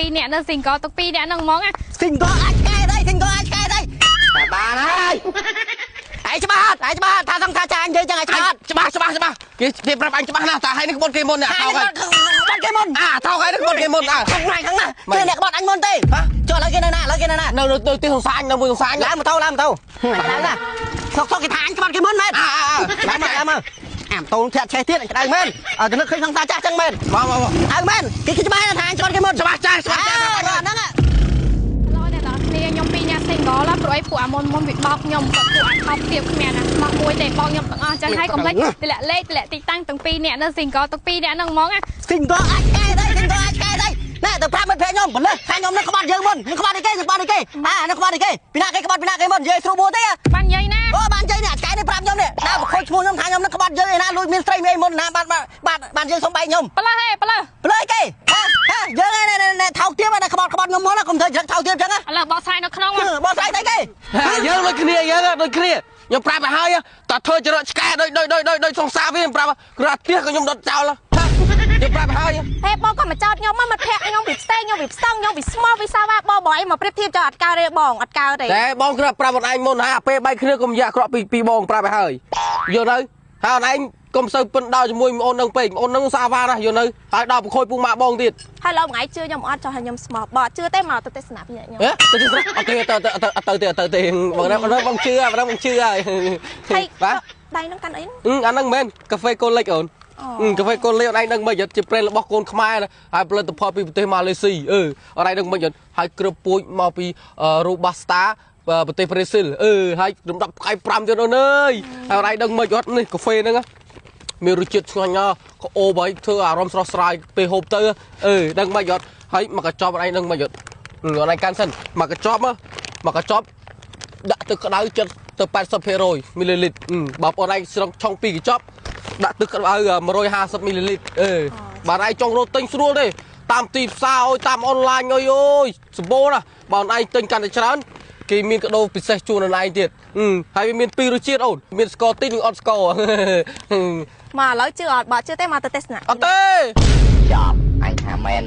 ពីអ្នកនៅ single ទុកពីអ្នកនឹងហ្មង single អាចកែđây single អាចកែđây បានហើយឯងច្បាស់ថាសង្ខាចានិយាយចឹងឯងច្បាស់គេប្រាប់អញច្បាស់ណាស់តាហើយនេះក្បត់គេមុនអ្នកថោកហើយគេមុនថោកហើយនេះក្បត់គេមុនខាងណាគេអ្នកក្បត់អញមុនទេចុះឥឡូវគេនៅណានៅទីសង្សាញនៅមួយសង្សាញឡើងម៉ូតូឡើងណាសុកគេថាអញក្បត់គេមុនមែនឡើងមកអាម៉ូតូធាក់ឆេះទៀតក្តៅមែនទៅនឹកឃើញសង្សារចាស់ចឹងមែនមកអើមែនគេច្បាស់ថាអញក្បត់គេមុនច្បាស់ចាស់ហ្នឹងខ្ញុំពីអ្នក single ឡាព្រោះអីពួកអាមុនវាបោកខ្ញុំគាត់ពួកអាថប់ទៀតគ្មានណាមកមួយទេបោកខ្ញុំទាំងអស់ចឹងហើយកុំភ្លេចទម្លាក់លេខទម្លាក់ទីតាំងទាំងពីរអ្នកនៅ single ទុកពីរអ្នកហ្នឹងហ្មង single អាចកែđây single អាចកែđâyណែទៅប្រាប់មិត្តភក្តិខ្ញុំបលឹះថាខ្ញុំនឹងក្បត់យើងមុននឹងក្បត់អីគេនឹងក្បត់អីគេនឹងក្បត់អីគេពីណាគេក្បត់ពីណាគេមុននិយាយស្រួលបួទេបាននិយាយណាអូបាននិយាយនេះកែនេះប្រាប់ខ្ញុំនេះដើរបខូចឈ្មោះខ្ញុំថាខ្ញុំនឹងក្បត់យើងឯណាលួចមានស្រីមានមុនណាបានយើងសំបែកខ្ញុំប្លើអីគេយើងឯថោកទៀតណាក្បត់ខ្ញុំមុនកុំធ្វើច្រឹកថោកទៀតចឹងឥឡូវបោះស្រាយនៅក្នុងបោះស្រាយទៅគេយើងដូចគ្នាខ្ញុំប្រាប់ឲ្យហើយតើធ្វើចរិតឆ្កែដូចសង្សារវាប្រាប់គ្រាទៀតក៏ខ្ញុំដុតចោលខ្ញុំប្រាប់ឲ្យហេបងក៏មកចោតខ្ញុំមកមិត្តភក្តិខ្ញុំវាផ្សេងខ្ញុំវាផ្សងខ្ញុំវាស្មោះវាសាវ៉ាបងអីមកប្រៀបធៀបចោលអត់កើទេបងអត់កើទេតែបងគ្រាប្រាប់អត់ឯងមុនហើយអាពេលបែកគ្នាកុំយ៉ាក្រក់ពីបងប្រាប់ឲ្យហើយយល់ទៅហើយអត់ឯងកុំសូវពិនដល់ជាមួយអូននឹងពេកអូននឹងសាវ៉ាណាយល់ទៅហើយដល់ប្រខូចពុកម៉ាក់បងទៀតហើយឡូវថ្ងៃជឿខ្ញុំអត់ចោះឲ្យខ្ញុំស្មោះបងជឿទេមកទៅទេសនាពីខ្ញុំទៅទេបងជឿបងជឿហើយបាទដៃនឹងកាន់អីអាហ្នឹងមិនមែនកាហ្វេកូលិចអូនកាហ្វេកូលិចអត់ឯងដឹងមិនជាប្រេនរបស់កូនខ្មែរហើយផលិតផលពីប្រទេសម៉ាឡេស៊ីអត់ឯងដឹងមិនហើយគ្របពូជមកពីរូបាស្តាប្រទេសប្រេស៊ីលហើយរំដាប់ផ្កាយ5ទៀតអូនអើយហើយអត់ឯងដឹងមិនអត់នេះកាហ្វេហ្នឹងមានរសជាតិឆ្ងាញ់ណាស់ក៏អូបហើយធ្វើអារម្មណ៍ស្រស់ស្រាយពេលហូបទៅដឹងមិនអត់ហើយមកកញ្ចប់អត់ឯងដឹងមិនអត់អត់ឯងកាន់សិនមកកញ្ចប់ដាក់ទឹកក្តៅចិត្តទៅ80%មីលីលីត្របើបងឯងស្រង់ឆុង2កញ្ចប់ដាក់ទឹកក្តៅ150មីលីលីត្របាទឯងចង់រត់ទិញស្រួលទេតាមទីផ្សារអើយតាមអនឡាញអើយសម្បូរណាបើឯងទិញកាន់តែច្រើនគេមានកាដូពិសេសជូនឯងទៀតហើយវាមាន2រសជាតិអូនមានស្ករតិចនិងអត់ស្ករមកឥឡូវជឿអត់បើជឿទេមកទៅទេសនាអត់ទេចប់អញថាមែន